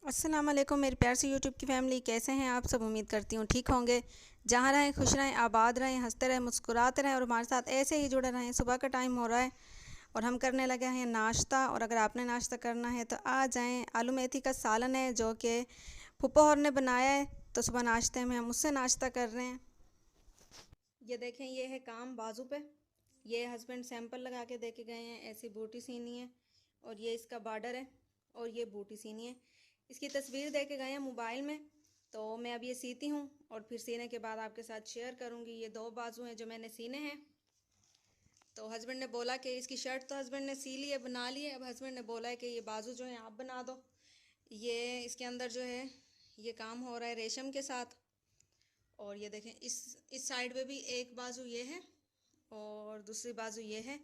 अस्सलाम वालेकुम मेरे प्यार से यूट्यूब की फ़ैमिली, कैसे हैं आप सब। उम्मीद करती हूँ ठीक होंगे। जहाँ रहें खुश रहें, आबाद रहें, हंसते रहें, मुस्कुराते रहें और हमारे साथ ऐसे ही जुड़े रहें। सुबह का टाइम हो रहा है और हम करने लगे हैं नाश्ता। और अगर आपने नाश्ता करना है तो आ जाएं। आलू मेथी का सालन है जो कि फूफा और ने बनाया है, तो सुबह नाश्ते में हम उससे नाश्ता कर रहे हैं। ये देखें, ये है काम बाजू पे। ये हस्बैंड सैंपल लगा के दे के गए हैं, ऐसी बूटी सीनी है। और ये इसका बॉर्डर है और ये बूटी सीनी है। इसकी तस्वीर दे के गए हैं मोबाइल में। तो मैं अब ये सीती हूँ और फिर सीने के बाद आपके साथ शेयर करूँगी। ये 2 बाजू हैं जो मैंने सीने हैं। तो हस्बैंड ने बोला कि इसकी शर्ट तो हस्बैंड ने सी ली है, बना ली है। अब हस्बैंड ने बोला है कि ये बाजू जो है आप बना दो। ये इसके अंदर जो है ये काम हो रहा है रेशम के साथ। और ये देखें, इस साइड पे भी एक बाजू ये है और दूसरी बाजू ये है।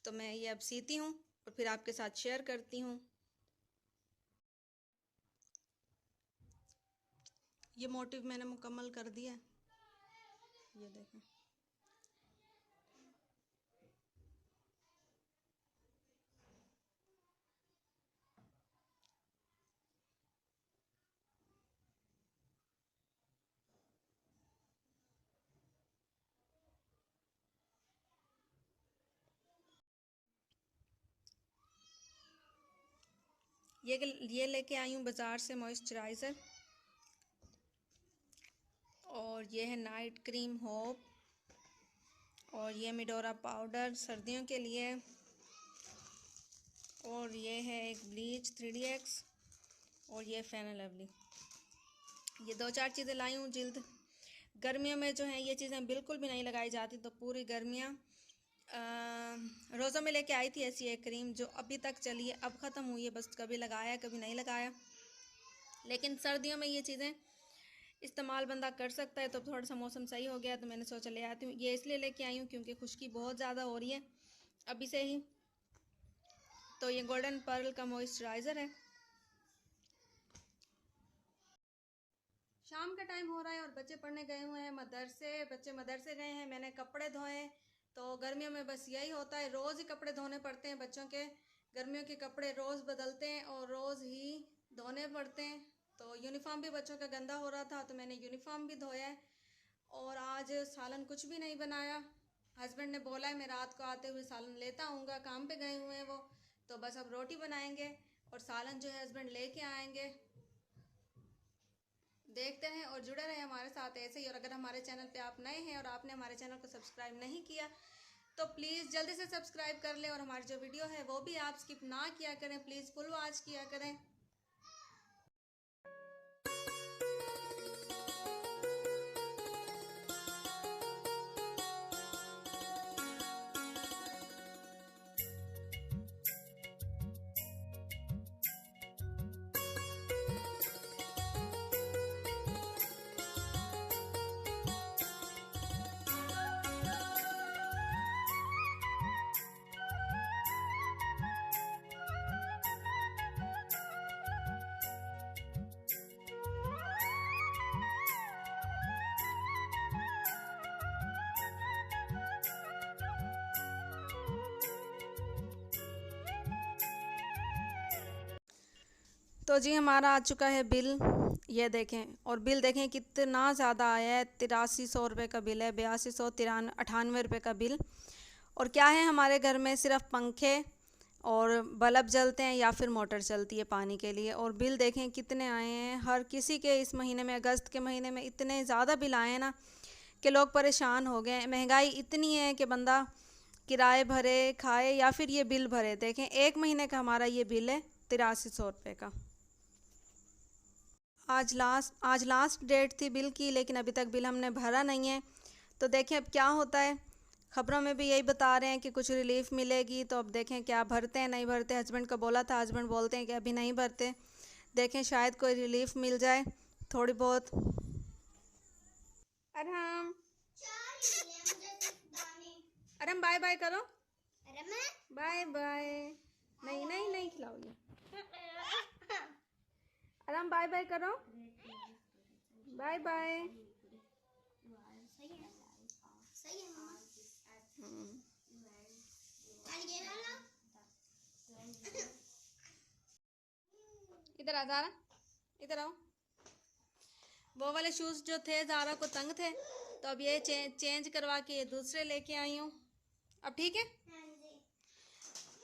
तो मैं ये अब सीती हूँ और फिर आपके साथ शेयर करती हूँ। ये मोटिव मैंने मुकम्मल कर दिया है। ये देखें, ये लेके आई हूँ बाज़ार से मॉइस्चराइज़र। और ये है नाइट क्रीम होप। और ये मिडोरा पाउडर सर्दियों के लिए। और ये है एक ब्लीच 3DX। और ये फेयर एंड लवली। ये 2-4 चीज़ें लाई हूँ। जिल्द गर्मियों में जो है ये चीज़ें बिल्कुल भी नहीं लगाई जाती, तो पूरी गर्मियाँ रोज़ा में लेके आई थी ऐसी एक क्रीम जो अभी तक चली है, अब ख़त्म हुई है। बस कभी लगाया कभी नहीं लगाया। लेकिन सर्दियों में ये चीज़ें इस्तेमाल बंदा कर सकता है। तो थोड़ा सा मौसम सही हो गया तो मैंने सोचा ले आती हूँ। ये इसलिए लेके आई हूँ क्योंकि खुश्की बहुत ज़्यादा हो रही है अभी से ही। तो ये गोल्डन पर्ल का मॉइस्चराइज़र है। शाम का टाइम हो रहा है और बच्चे पढ़ने गए हुए हैं मदरसे। बच्चे मदरसे गए हैं, मैंने कपड़े धोए। तो गर्मियों में बस यही होता है, रोज़ ही कपड़े धोने पड़ते हैं बच्चों के। गर्मियों के कपड़े रोज़ बदलते हैं और रोज़ ही धोने पड़ते हैं। तो यूनिफॉर्म भी बच्चों का गंदा हो रहा था तो मैंने यूनिफॉर्म भी धोया है। और आज सालन कुछ भी नहीं बनाया। हस्बैंड ने बोला है मैं रात को आते हुए सालन लेता आऊँगा, काम पे गए हुए हैं वो। तो बस अब रोटी बनाएंगे और सालन जो है हस्बैंड लेके आएंगे। देखते रहें और जुड़े रहें हमारे साथ ऐसे ही। और अगर हमारे चैनल पे आप नए हैं और आपने हमारे चैनल को सब्सक्राइब नहीं किया तो प्लीज़ जल्दी से सब्सक्राइब कर लें। और हमारी जो वीडियो है वो भी आप स्किप ना किया करें, प्लीज़ फुल वॉच किया करें। तो जी हमारा आ चुका है बिल। ये देखें, और बिल देखें कितना ज़्यादा आया है। 8300 रुपये का बिल है, 8298 रुपये का बिल। और क्या है, हमारे घर में सिर्फ पंखे और बल्ब जलते हैं या फिर मोटर चलती है पानी के लिए। और बिल देखें कितने आए हैं हर किसी के। इस महीने में, अगस्त के महीने में इतने ज़्यादा बिल आए हैं ना कि लोग परेशान हो गए हैं। महंगाई इतनी है कि बंदा किराए भरे, खाए या फिर ये बिल भरे। देखें, 1 महीने का हमारा ये बिल है 8300 रुपये का। आज लास्ट डेट थी बिल की, लेकिन अभी तक बिल हमने भरा नहीं है। तो देखें अब क्या होता है। ख़बरों में भी यही बता रहे हैं कि कुछ रिलीफ मिलेगी। तो अब देखें क्या भरते हैं नहीं भरते। हस्बैंड को बोला था, हस्बैंड बोलते हैं कि अभी नहीं भरते। देखें शायद कोई रिलीफ मिल जाए थोड़ी बहुत। अरहम, अरहम बाय बाय करो। Bye bye. नहीं नहीं नहीं खिलाओगे। अरहम बाय बाय करो। Bye bye. इधर आ जा रहा। इधर आओ। वो वाले शूज़ जो थे ज़ारा को तंग थे, तो अब ये चेंज करवा के ये दूसरे लेके आई हूँ। अब ठीक है।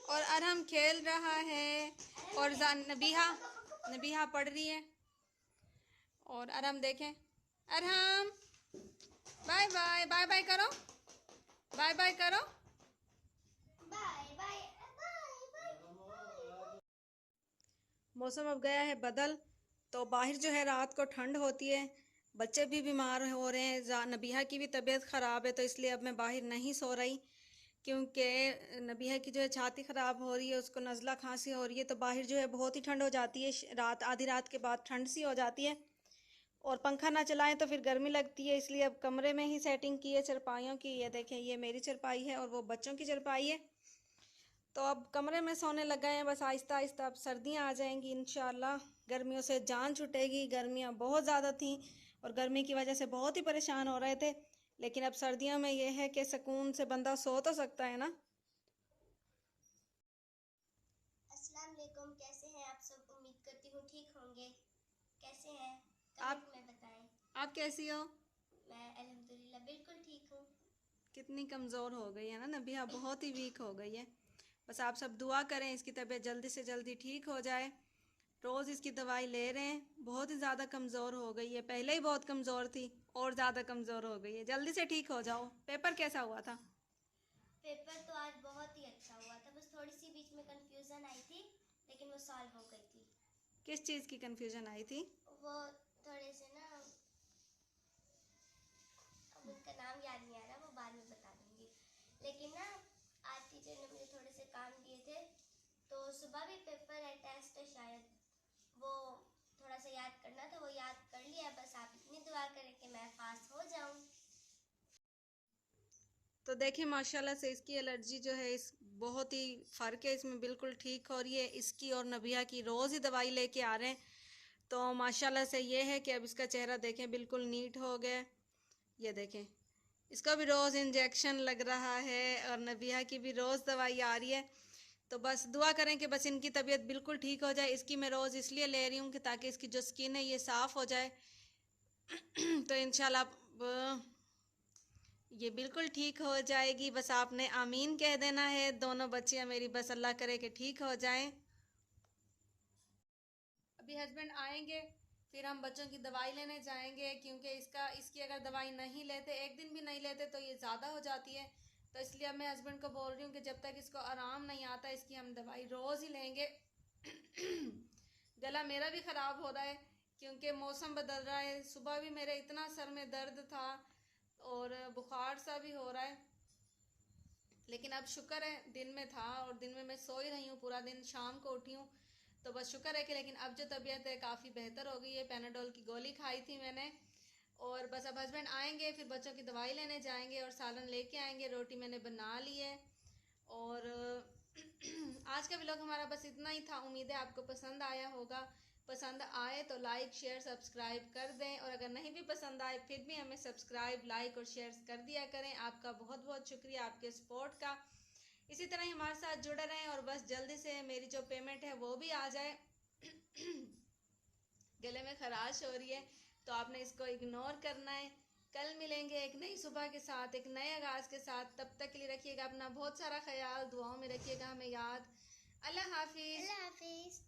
और अरहम खेल रहा है और नबीहा पढ़ रही है। और अरहम देखें, Arham bye bye, bye bye करो, बाय बाय करो। मौसम अब गया है बदल, तो बाहर जो है रात को ठंड होती है, बच्चे भी बीमार हो रहे हैं, नबीहा की भी तबीयत ख़राब है, तो इसलिए अब मैं बाहर नहीं सो रही, क्योंकि नबीहा की जो है छाती ख़राब हो रही है, उसको नज़ला खांसी हो रही है, तो बाहर जो है बहुत ही ठंड हो जाती है, रात आधी रात के बाद ठंड सी हो जाती है, और पंखा ना चलाएं तो फिर गर्मी लगती है, इसलिए अब कमरे में ही सेटिंग की है चरपाइयों की। ये देखें, ये मेरी चरपाई है और वो बच्चों की चरपाई है, तो अब कमरे में सोने लग गए हैं। बस आहिस्ता आहिस्ता अब सर्दियाँ आ जाएंगी इंशाल्लाह, गर्मियों से जान छूटेगी। गर्मियाँ बहुत ज़्यादा थी और गर्मी की वजह से बहुत ही परेशान हो रहे थे, लेकिन अब सर्दियों में यह है कि सुकून से बंदा सो तो सकता है ना। अस्सलाम वालेकुम, कैसे हैं आप सब? उम्मीद करती हूँ ठीक होंगे। कैसे हैं आप कमेंट में बताएं। आप कैसी हो? मैं अल्हम्दुलिल्लाह बिल्कुल ठीक हूँ। कितनी कमज़ोर हो गई है ना नबिया, बहुत ही वीक हो गई है। बस आप सब दुआ करें इसकी तबीयत जल्दी से जल्दी ठीक हो जाए। रोज़ इसकी दवाई ले रहे हैं, बहुत ही ज़्यादा कमज़ोर हो गई है, पहले ही बहुत कमज़ोर थी और ज़्यादा कमज़ोर हो गई है। जल्दी से ठीक हो जाओ। पेपर कैसा हुआ था? पेपर तो आज बहुत ही अच्छा हुआ था, बस थोड़ी सी बीच में कंफ्यूजन आई थी, लेकिन वो सॉल्व हो गई थी। किस चीज़ की कन्फ्यूजन आई थी? वो थोड़े से ना, अब उनका नाम याद नहीं आ रहा, वो बाद में बता दूंगी। लेकिन ना आज टीचर ने मुझे थोड़े से काम दिए थे, तो सुबह भी पेपर है, टेस्ट है शायद, वो थोड़ा सा याद करना था, वो याद कर लिया। बस आप इतनी दुआ करें कि मैं पास हो जाऊं। तो देखिए माशाल्लाह से इसकी एलर्जी जो है इस बहुत ही फ़र्क है, इसमें बिल्कुल ठीक हो रही है। इसकी और नबिया की रोज़ ही दवाई लेके आ रहे हैं, तो माशाल्लाह से ये है कि अब इसका चेहरा देखें बिल्कुल नीट हो गया। ये देखें, इसका भी रोज़ इंजेक्शन लग रहा है और नबिया की भी रोज़ दवाई आ रही है। तो बस दुआ करें कि बस इनकी तबीयत बिल्कुल ठीक हो जाए। इसकी मैं रोज़ इसलिए ले रही हूँ कि ताकि इसकी जो स्किन है ये साफ़ हो जाए तो इंशाल्लाह ये बिल्कुल ठीक हो जाएगी। बस आपने आमीन कह देना है। दोनों बच्चियाँ मेरी बस अल्लाह करे कि ठीक हो जाएं। अभी हस्बैंड आएंगे, फिर हम बच्चों की दवाई लेने जाएंगे, क्योंकि इसकी अगर दवाई नहीं लेते, एक दिन भी नहीं लेते, तो ये ज़्यादा हो जाती है। तो इसलिए अब मैं हस्बैंड को बोल रही हूँ कि जब तक इसको आराम नहीं आता इसकी हम दवाई रोज़ ही लेंगे। गला मेरा भी ख़राब हो रहा है क्योंकि मौसम बदल रहा है। सुबह भी मेरे इतना सर में दर्द था और बुखार सा भी हो रहा है, लेकिन अब शुक्र है दिन में था और दिन में मैं सो ही रही हूँ पूरा दिन, शाम को उठी हूँ, तो बस शुक्र है कि लेकिन अब जो तबीयत है काफ़ी बेहतर हो गई है। पैनाडोल की गोली खाई थी मैंने, और बस अब हस्बैंड आएंगे फिर बच्चों की दवाई लेने जाएंगे और सालन लेके आएंगे। रोटी मैंने बना ली है। और आज का व्लॉग हमारा बस इतना ही था। उम्मीद है आपको पसंद आया होगा। पसंद आए तो लाइक शेयर सब्सक्राइब कर दें, और अगर नहीं भी पसंद आए फिर भी हमें सब्सक्राइब लाइक और शेयर कर दिया करें। आपका बहुत बहुत शुक्रिया आपके सपोर्ट का। इसी तरह ही हमारे साथ जुड़े रहें और बस जल्दी से मेरी जो पेमेंट है वो भी आ जाए। गले में खराश हो रही है तो आपने इसको इग्नोर करना है। कल मिलेंगे एक नई सुबह के साथ, एक नए आगाज़ के साथ। तब तक के लिए रखिएगा अपना बहुत सारा ख्याल, दुआओं में रखिएगा हमें याद। अल्लाह हाफिज़। अल्लाह हाफिज।